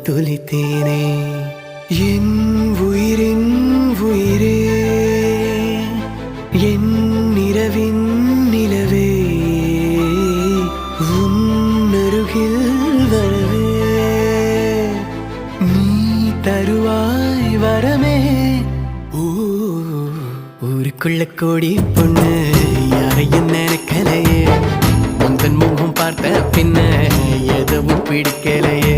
துளித்தேனே என் உயிரின் உயிரே என் நிறவின் நிலவே உன்னருகில் வரவே நீ தருவாய் வரமே ஊருக்குள்ள கோடி பொண்ணு யாரையும் நினைக்கலையே உந்தன் முகம் பார்த்த பின்ன எதுவும் பிடிக்கலையே